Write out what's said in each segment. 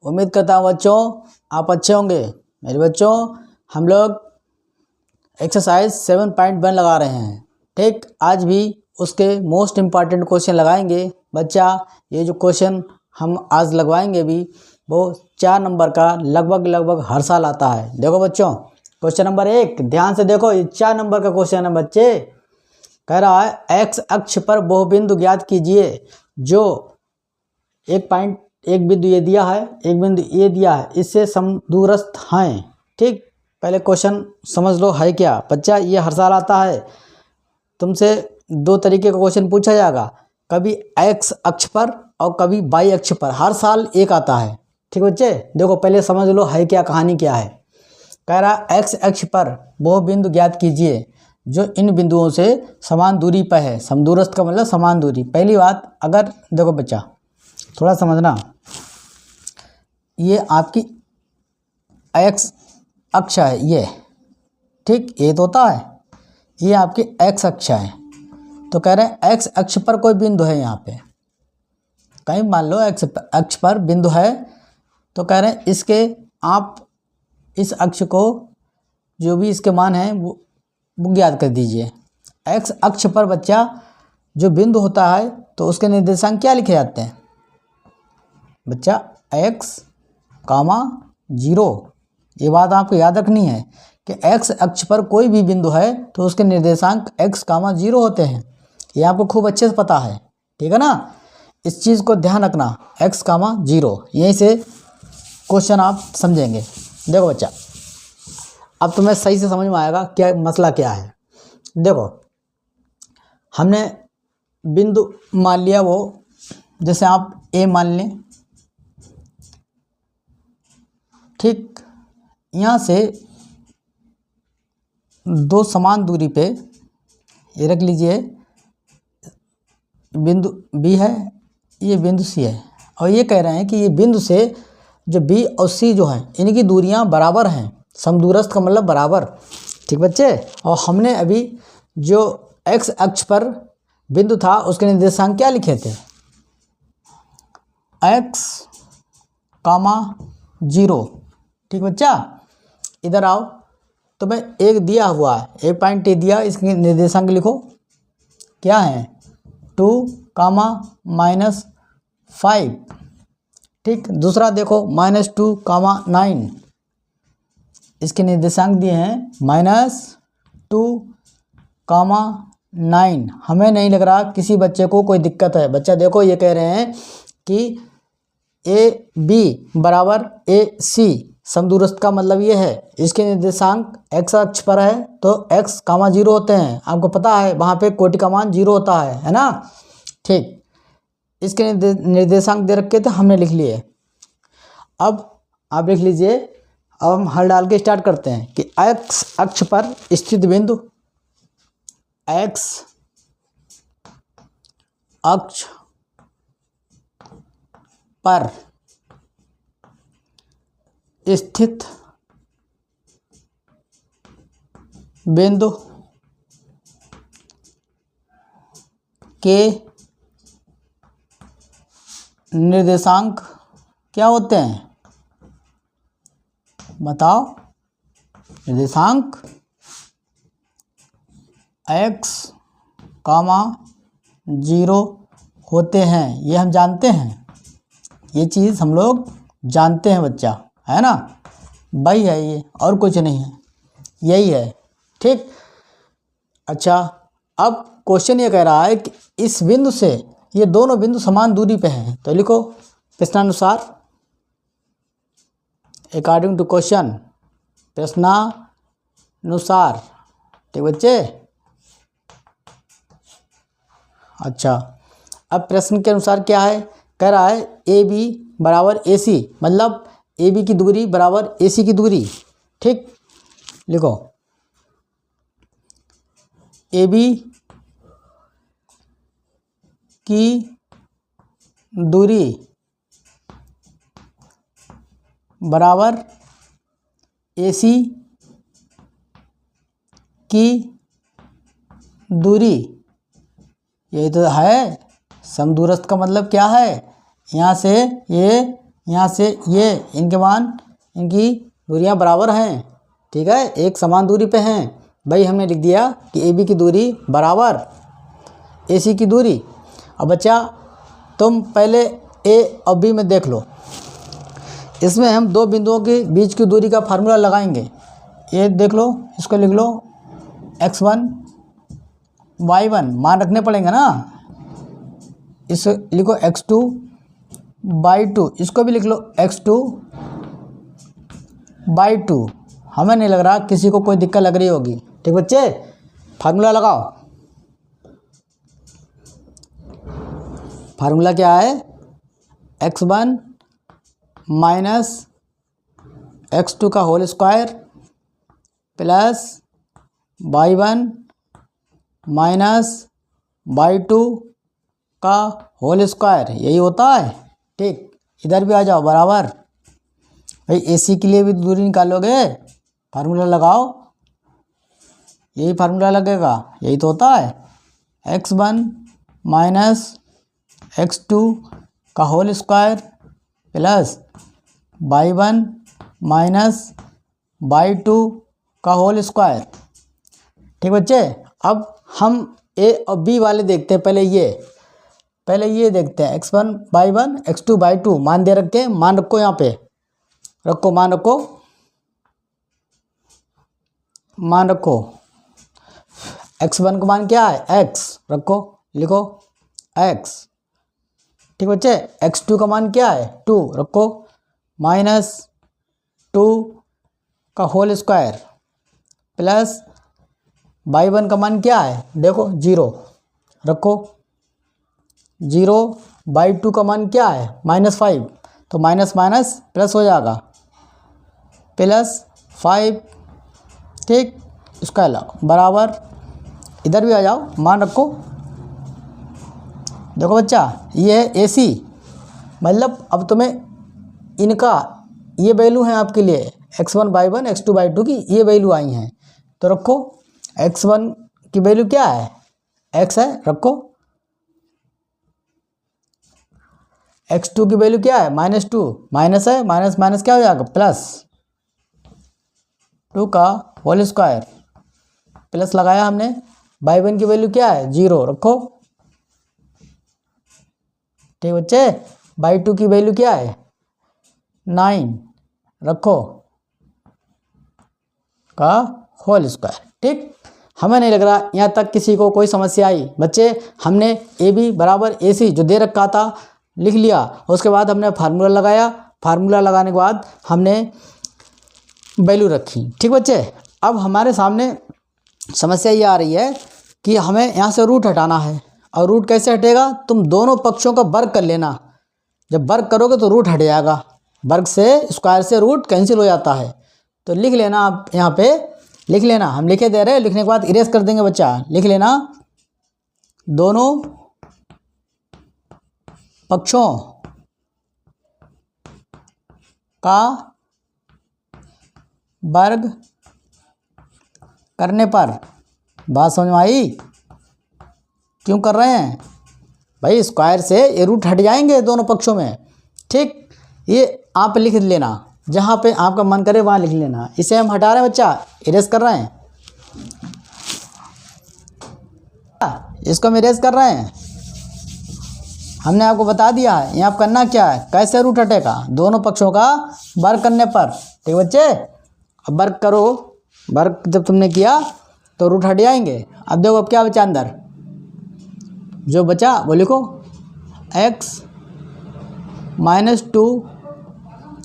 उम्मीद करता हूँ बच्चों आप अच्छे होंगे। मेरे बच्चों हम लोग एक्सरसाइज 7.1 लगा रहे हैं। ठीक, आज भी उसके मोस्ट इम्पॉर्टेंट क्वेश्चन लगाएंगे। बच्चा ये जो क्वेश्चन हम आज लगवाएंगे भी वो 4 नंबर का लगभग हर साल आता है। देखो बच्चों, क्वेश्चन नंबर 1 ध्यान से देखो, ये 4 नंबर का क्वेश्चन है बच्चे। कह रहा है एक्स अक्ष पर बहुबिंदु ज्ञात कीजिए जो एक बिंदु ये दिया है, एक बिंदु ये दिया है, इससे समदूरस्थ हैं। ठीक, पहले क्वेश्चन समझ लो है क्या बच्चा। ये हर साल आता है, तुमसे 2 तरीके का क्वेश्चन पूछा जाएगा, कभी एक्स अक्ष पर और कभी वाई अक्ष पर। हर साल एक आता है। ठीक बच्चे, देखो पहले समझ लो है क्या, कहानी क्या है। कह रहा एक्स अक्ष पर वो बिंदु ज्ञात कीजिए जो इन बिंदुओं से समान दूरी पर है। समदूरस्थ का मतलब समान दूरी। पहली बात, अगर देखो बच्चा थोड़ा समझना, ये आपकी एक्स अक्ष है ये, ठीक, ये तो होता है, ये आपकी एक्स अक्ष है। तो कह रहे हैं एक्स अक्ष पर कोई बिंदु है, यहाँ पे कहीं मान लो एक्स अक्ष पर बिंदु है, तो कह रहे हैं इसके आप इस अक्ष को जो भी इसके मान है वो ज्ञात कर दीजिए। एक्स अक्ष पर बच्चा जो बिंदु होता है तो उसके निर्देशांक क्या लिखे जाते हैं बच्चा? X comma 0। ये बात आपको याद रखनी है कि एक्स अक्ष पर कोई भी बिंदु है तो उसके निर्देशांक एक्स कामा 0 होते हैं। ये आपको खूब अच्छे से पता है, ठीक है ना। इस चीज़ को ध्यान रखना, एक्स कामा 0, यहीं से क्वेश्चन आप समझेंगे। देखो बच्चा, अब तुम्हें सही से समझ में आएगा क्या मसला क्या है। देखो, हमने बिंदु मान लिया, वो जैसे आप ए मान लें, ठीक, यहाँ से 2 समान दूरी पे ये रख लीजिए, बिंदु बी है, ये बिंदु सी है, और ये कह रहे हैं कि ये बिंदु से जो बी और सी जो है इनकी दूरियां बराबर हैं। समदूरस्थ का मतलब बराबर, ठीक बच्चे। और हमने अभी जो एक्स अक्ष पर बिंदु था उसके निर्देशांक क्या लिखे थे? एक्स कामा 0, ठीक बच्चा। इधर आओ, तो मैं एक दिया हुआ है, एक पॉइंट दिया, इसके निर्देशांक लिखो क्या है? 2 कामा -5, ठीक। दूसरा देखो -2 कामा 9, इसके निर्देशांक दिए हैं -2 कामा 9। हमें नहीं लग रहा किसी बच्चे को कोई दिक्कत है। बच्चा देखो, ये कह रहे हैं कि ए बी बराबर ए सी, समदूरस्थ का मतलब ये है इसके निर्देशांक एक्स अक्ष पर है तो एक्स कामा 0 होते हैं। आपको पता है वहाँ पे कोटि का मान 0 होता है ना, ठीक। इसके निर्देशांक दे रखे थे, हमने लिख लिए। अब आप लिख लीजिए, अब हम हल डाल के स्टार्ट करते हैं कि एक्स अक्ष पर स्थित बिंदु, एक्स अक्ष पर स्थित बिंदु के निर्देशांक क्या होते हैं? बताओ। निर्देशांक एक्स कामा 0 होते हैं, ये हम जानते हैं, ये चीज़ हम लोग जानते हैं बच्चा, है ना। वही है ये, और कुछ नहीं है, यही है, ठीक। अच्छा, अब क्वेश्चन ये कह रहा है कि इस बिंदु से ये दोनों बिंदु समान दूरी पे हैं, तो लिखो प्रश्नानुसार, अकॉर्डिंग टू क्वेश्चन, प्रश्नानुसार, ठीक बच्चे। अच्छा, अब प्रश्न के अनुसार क्या है? कह रहा है ए बी बराबर ए सी, मतलब ए बी की दूरी बराबर ए सी की दूरी, ठीक। लिखो ए बी की दूरी बराबर ए सी की दूरी, यही तो है। समदूरस्थ का मतलब क्या है? यहाँ से ये यहाँ से ये इनके मान, इनकी दूरियाँ बराबर हैं, ठीक है, एक समान दूरी पे हैं। भाई हमने लिख दिया कि ए बी की दूरी बराबर ए सी की दूरी। अब बच्चा तुम पहले ए और बी में देख लो, इसमें हम दो बिंदुओं के बीच की दूरी का फार्मूला लगाएंगे। ये देख लो, इसको लिख लो x1 y1 मान रखने पड़ेंगे ना, इसे लिखो x2 y2, इसको भी लिख लो x2 y2। हमें नहीं लग रहा किसी को कोई दिक्कत लग रही होगी। ठीक बच्चे, फार्मूला लगाओ। फार्मूला क्या है, x1 माइनस x2 का whole square plus y1 minus y2 का होल स्क्वायर, यही होता है। ठीक, इधर भी आ जाओ बराबर। भाई AC के लिए भी दूरी निकालोगे, फार्मूला लगाओ, यही फार्मूला लगेगा, यही तो होता है। x1 माइनस x2 का whole square plus y1 minus y2 का होल स्क्वायर। ठीक बच्चे, अब हम ए और बी वाले देखते हैं। पहले ये देखते हैं x1 y1 x2 y2 मान दे रखे, मान रखो, यहाँ पे रखो, मान रखो x1 का मान क्या है, x रखो, लिखो x। ठीक बच्चे, x2 का मान क्या है, 2 रखो, माइनस 2 का होल स्क्वायर प्लस y1 का मान क्या है, देखो 0 रखो, 0 y2 का मान क्या है, -5, तो माइनस माइनस प्लस हो जाएगा, +5। ठीक, इसका अलावा बराबर, इधर भी आ जाओ, मान रखो। देखो बच्चा, ये है AC, मतलब अब तुम्हें इनका ये वैल्यू है आपके लिए, x1 y1 x2 y2 की ये वैल्यू आई हैं, तो रखो x1 की वैल्यू क्या है, x है, रखो, x2 की वैल्यू क्या है, -2, माइनस है, माइनस माइनस क्या हो जाएगा, +2 का होल स्क्वायर प्लस लगाया हमने, y1 की वैल्यू क्या है, 0 रखो। ठीक बच्चे, y2 की वैल्यू क्या है, 9 रखो का होल स्क्वायर। ठीक, हमें नहीं लग रहा यहाँ तक किसी को कोई समस्या आई। बच्चे, हमने AB बराबर AC जो दे रखा था लिख लिया, उसके बाद हमने फार्मूला लगाया, फार्मूला लगाने के बाद हमने वैल्यू रखी। ठीक बच्चे, अब हमारे सामने समस्या ये आ रही है कि हमें यहाँ से रूट हटाना है। और रूट कैसे हटेगा, तुम दोनों पक्षों का वर्ग कर लेना, जब वर्ग करोगे तो रूट हट जाएगा, वर्ग से स्क्वायर से रूट कैंसिल हो जाता है। तो लिख लेना, आप यहाँ पे लिख लेना, हम लिखे दे रहे हैं, लिखने के बाद इरेज कर देंगे बच्चा, लिख लेना दोनों पक्षों का वर्ग करने पर। बात समझ में आई, क्यों कर रहे हैं भाई, स्क्वायर से ये रूट हट जाएंगे दोनों पक्षों में। ठीक, ये आप लिख लेना, जहाँ पे आपका मन करे वहाँ लिख लेना। इसे हम हटा रहे हैं बच्चा, इरेज कर रहे हैं, इसको हम इरेज कर रहे हैं। हमने आपको बता दिया है यहाँ करना क्या है, कैसे रूट हटेगा, दोनों पक्षों का वर्ग करने पर। ठीक बच्चे, अब वर्ग करो, वर्ग जब तुमने किया तो रूट हट जाएंगे। अब देखो अब क्या बचा अंदर, जो बचा वो लिखो x -2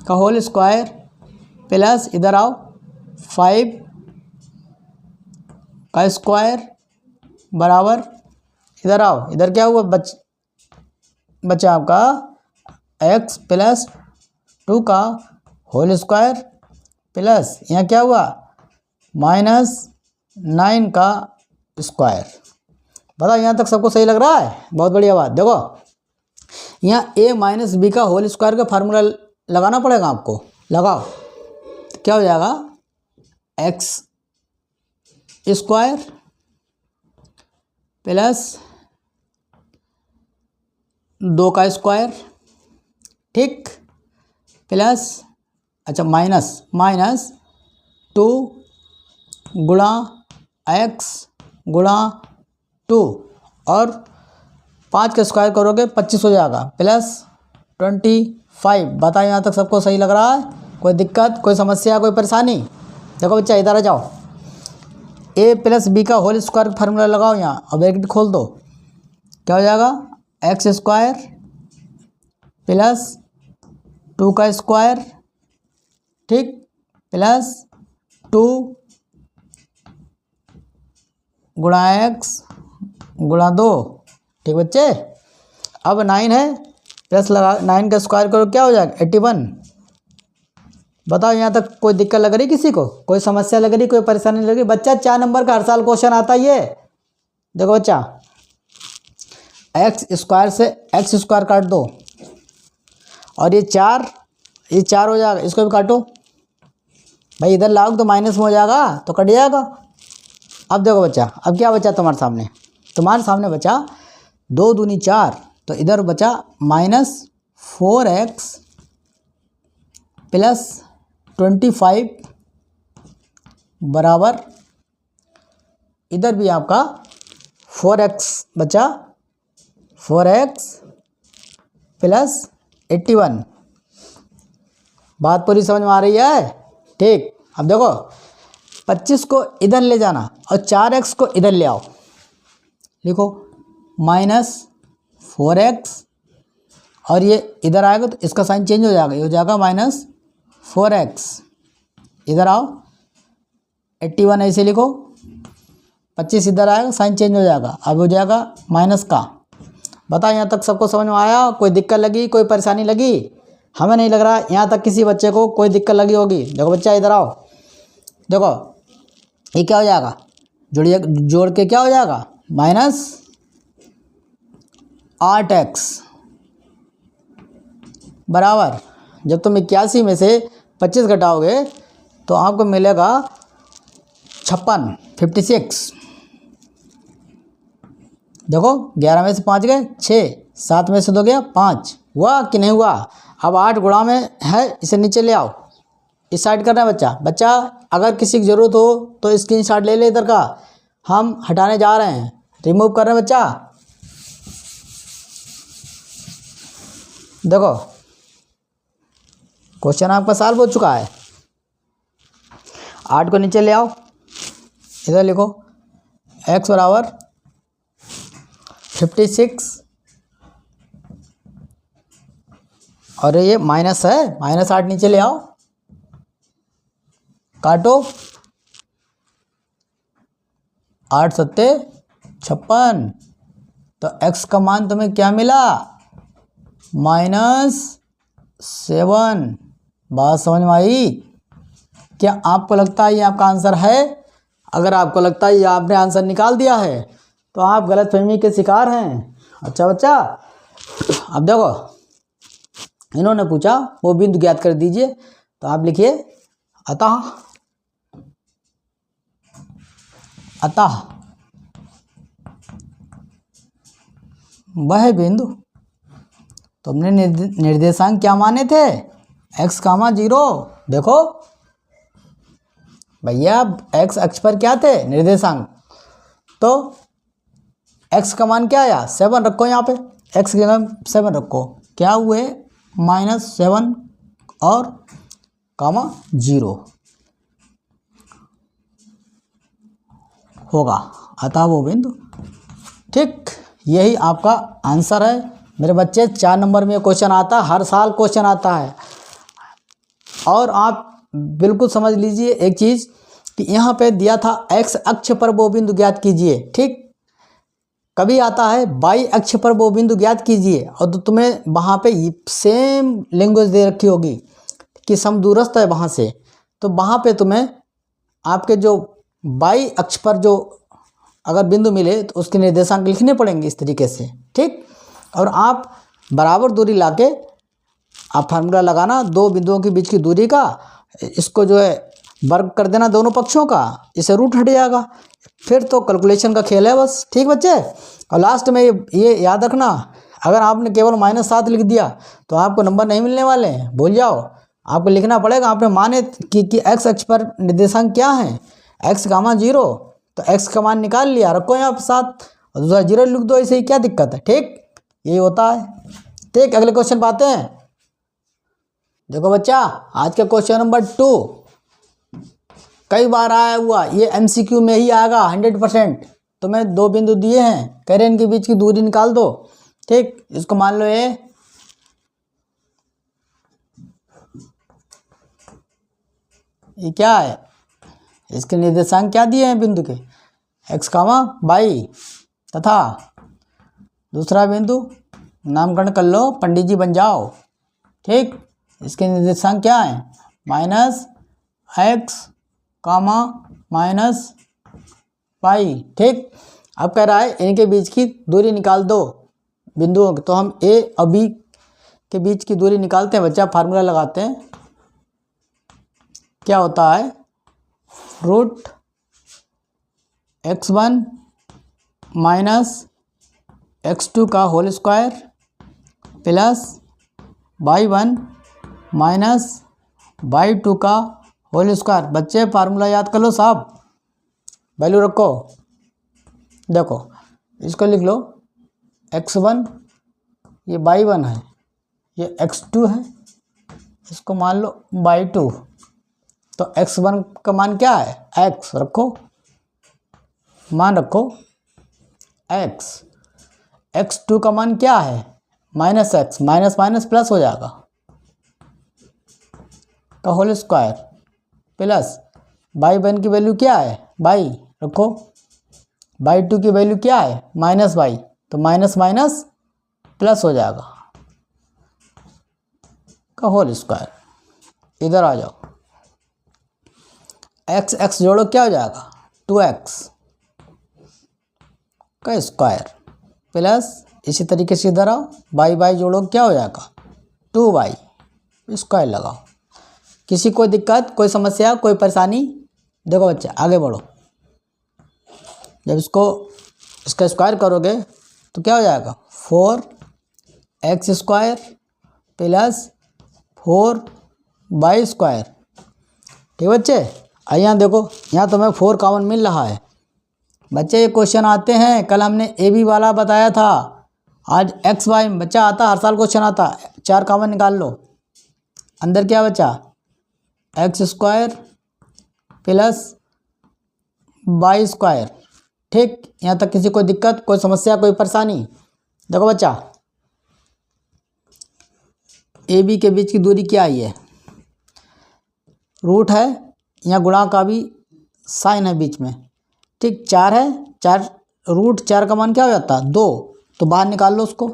का होल स्क्वायर प्लस, इधर आओ, 5 का स्क्वायर बराबर, इधर आओ, इधर क्या हुआ बचा आपका x +2 का होल स्क्वायर प्लस, यहाँ क्या हुआ, -9 का स्क्वायर। बताओ यहाँ तक सबको सही लग रहा है, बहुत बढ़िया बात। देखो यहाँ a - b का होल स्क्वायर का फार्मूला लगाना पड़ेगा आपको, लगाओ, क्या हो जाएगा, x स्क्वायर प्लस 2 का स्क्वायर। ठीक, प्लस अच्छा माइनस 2 गुणा x गुणा 2 और 5 का स्क्वायर करोगे 25 हो जाएगा प्लस 25। बताओ यहाँ तक सबको सही लग रहा है? कोई दिक्कत, कोई समस्या, कोई परेशानी? देखो बच्चा इधर आ जाओ, a प्लस बी का होल स्क्वायर फार्मूला लगाओ यहाँ और ब्रैकेट खोल दो। क्या हो जाएगा? एक्स स्क्वायर प्लस 2 का स्क्वायर, ठीक, प्लस 2 गुणा एक्स गुणा 2। ठीक बच्चे, अब 9 है, प्लस लगा 9 का स्क्वायर करो, क्या हो जाएगा? 81। बताओ यहाँ तक कोई दिक्कत लग रही किसी को? कोई समस्या लग रही, कोई परेशानी लग रही? बच्चा 4 नंबर का हर साल क्वेश्चन आता है ये। देखो बच्चा, एक्स स्क्वायर से एक्स स्क्वायर काट दो और ये 4 हो जाएगा, इसको भी काटो भाई, इधर लाओ तो माइनस में हो जाएगा तो कट जाएगा। अब देखो बच्चा, अब क्या बचा तुम्हारे सामने? तुम्हारे सामने बचा 2 दूनी 4, तो इधर बचा -4x प्लस 25 बराबर, इधर भी आपका 4x बचा, 4x प्लस 81। बात पूरी समझ में आ रही है? ठीक। अब देखो 25 को इधर ले जाना और 4x को इधर ले आओ, लिखो -4x और ये इधर आएगा तो इसका साइन चेंज हो जाएगा, ये हो जाएगा -4x। इधर आओ, 81 ऐसे लिखो, 25 इधर आएगा, साइन चेंज हो जाएगा, अब हो जाएगा माइनस का। बताओ यहाँ तक सबको समझ में आया? कोई दिक्कत लगी, कोई परेशानी लगी? हमें नहीं लग रहा यहाँ तक किसी बच्चे को कोई दिक्कत लगी होगी। देखो बच्चा इधर आओ, देखो ये क्या हो जाएगा, जोड़ के क्या हो जाएगा? -8x बराबर, जब तुम 81 में से 25 घटाओगे तो आपको मिलेगा 56। देखो 11 में से 5 गए 6, 7 में से 2 गया 5, हुआ कि नहीं हुआ? अब 8 गुणा में है, इसे नीचे ले आओ, इस साइड करना है बच्चा। अगर किसी की ज़रूरत हो तो स्क्रीनशॉट ले ले इधर का, हम हटाने जा रहे हैं, रिमूव कर रहे हैं बच्चा। देखो क्वेश्चन आपका सॉल्व हो चुका है। 8 को नीचे ले आओ, इधर लिखो x बराबर 56 और ये माइनस है, -8 नीचे ले आओ, काटो, 8 सत्ते 56, तो x का मान तुम्हें क्या मिला? -7। बात समझ में आई? क्या आपको लगता है ये आपका आंसर है? अगर आपको लगता है ये आपने आंसर निकाल दिया है तो आप गलतफहमी के शिकार हैं। अच्छा बच्चा, अब देखो इन्होंने पूछा वो बिंदु ज्ञात कर दीजिए, तो आप लिखिए अतः वह बिंदु, तुमने निर्देशांक क्या माने थे? x, 0। देखो भैया x अक्ष पर क्या थे? निर्देशांक, तो x का मान क्या आया? 7 रखो यहाँ पे, x की जगह 7 रखो, क्या हुए? -7 और 0 होगा, अतः वो बिंदु। ठीक, यही आपका आंसर है मेरे बच्चे। 4 नंबर में क्वेश्चन आता है, हर साल क्वेश्चन आता है। और आप बिल्कुल समझ लीजिए एक चीज़ कि यहाँ पे दिया था x अक्ष पर वो बिंदु ज्ञात कीजिए, ठीक। कभी आता है y अक्ष पर वो बिंदु ज्ञात कीजिए, और तो तुम्हें वहाँ पे सेम लैंग्वेज दे रखी होगी कि समदूरस्थ है वहाँ से, तो वहाँ पे तुम्हें आपके जो y अक्ष पर जो अगर बिंदु मिले तो उसके निर्देशांक लिखने पड़ेंगे इस तरीके से, ठीक। और आप बराबर दूरी लाके आप फार्मूला लगाना, 2 बिंदुओं के बीच की दूरी का, इसको जो है वर्ग कर देना दोनों पक्षों का, इससे रूट हट जाएगा, फिर तो कैलकुलेशन का खेल है बस, ठीक बच्चे। और लास्ट में ये याद रखना, अगर आपने केवल -7 लिख दिया तो आपको नंबर नहीं मिलने वाले हैं, भूल जाओ। आपको लिखना पड़ेगा। आपने माने कि एक्स अक्ष पर निर्देशांक क्या है, एक्स का मान 0, तो एक्स का मान निकाल लिया, रखो यहाँ पर 7 और दूसरा 0 लिख दो, ऐसे ही क्या दिक्कत है। ठीक, यही होता है। ठीक, अगले क्वेश्चन पर आते हैं। देखो बच्चा, आज का क्वेश्चन नंबर 2 कई बार आया हुआ, ये एमसीक्यू में ही आएगा 100%। तो मैं 2 बिंदु दिए हैं, कह रहे हैं इनके बीच की दूरी निकाल दो। ठीक, इसको मान लो ये क्या है, इसके निर्देशांक क्या दिए हैं बिंदु के, एक्स कामा वाई, तथा दूसरा बिंदु नामकरण कर लो, पंडित जी बन जाओ। ठीक, इसके निर्देशांक क्या है, minus X comma minus Y. ठीक, अब कह रहा है इनके बीच की दूरी निकाल दो बिंदुओं की। तो हम ए और बी के बीच की दूरी निकालते हैं बच्चा, फार्मूला लगाते हैं। क्या होता है, रूट x1 माइनस x2 का whole square plus y1 minus y2 का होल स्क्वायर। बच्चे फार्मूला याद कर लो साहब, वैल्यू रखो। देखो इसको लिख लो, x1 ये y1 है, ये x2 है, इसको मान लो y2। तो x1 का मान क्या है, x रखो, मान रखो x। x2 का मान क्या है, minus x, minus minus plus हो जाएगा का होल स्क्वायर प्लस y1 की वैल्यू क्या है, y रखो, y2 की वैल्यू क्या है, माइनस y, तो माइनस माइनस प्लस हो जाएगा का होल स्क्वायर। इधर आ जाओ, एक्स एक्स जोड़ो, क्या हो जाएगा, 2x का स्क्वायर प्लस इसी तरीके से इधर आओ, बाई बाई जोड़ो, क्या हो जाएगा, 2y स्क्वायर लगाओ। किसी कोई दिक्कत, कोई समस्या, कोई परेशानी? देखो बच्चे आगे बढ़ो, जब इसका स्क्वायर करोगे तो क्या हो जाएगा, 4x square plus 4y square. ठीक बच्चे, यहाँ देखो, यहाँ तो मैं 4 कॉमन मिल रहा है। बच्चे ये क्वेश्चन आते हैं, कल हमने ए बी वाला बताया था, आज एक्स वाई बच्चा आता, हर साल क्वेश्चन आता। 4 कॉमन निकाल लो, अंदर क्या बचा, X square plus Y square. ठीक, यहाँ तक किसी कोई दिक्कत, कोई समस्या, कोई परेशानी? देखो बच्चा, ए बी के बीच की दूरी क्या आई है, रूट है, यहाँ गुणा का भी साइन है बीच में। ठीक, 4 है, 4 रूट 4 का मान क्या हो जाता है, 2, तो बाहर निकाल लो उसको,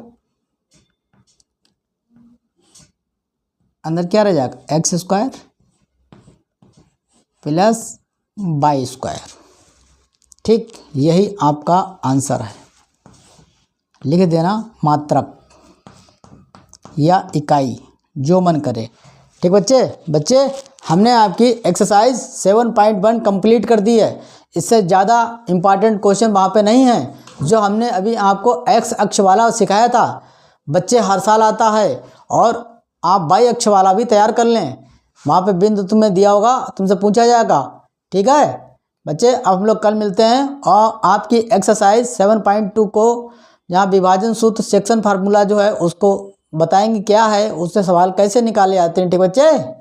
अंदर क्या रह जाएगा, x square plus Y square. ठीक, यही आपका आंसर है। लिख देना मात्रक या इकाई, जो मन करे। ठीक बच्चे, हमने आपकी एक्सरसाइज 7.1 कंप्लीट कर दी है। इससे ज़्यादा इम्पॉर्टेंट क्वेश्चन वहाँ पे नहीं है। जो हमने अभी आपको एक्स अक्ष वाला सिखाया था, बच्चे हर साल आता है, और आप वाई अक्ष वाला भी तैयार कर लें। वहाँ पे बिंदु तुम्हें दिया होगा, तुमसे पूछा जाएगा। ठीक है बच्चे, अब हम लोग कल मिलते हैं और आपकी एक्सरसाइज 7.2 को, जहाँ विभाजन सूत्र सेक्शन फार्मूला जो है उसको बताएंगे क्या है, उससे सवाल कैसे निकाले जाते हैं। ठीक बच्चे।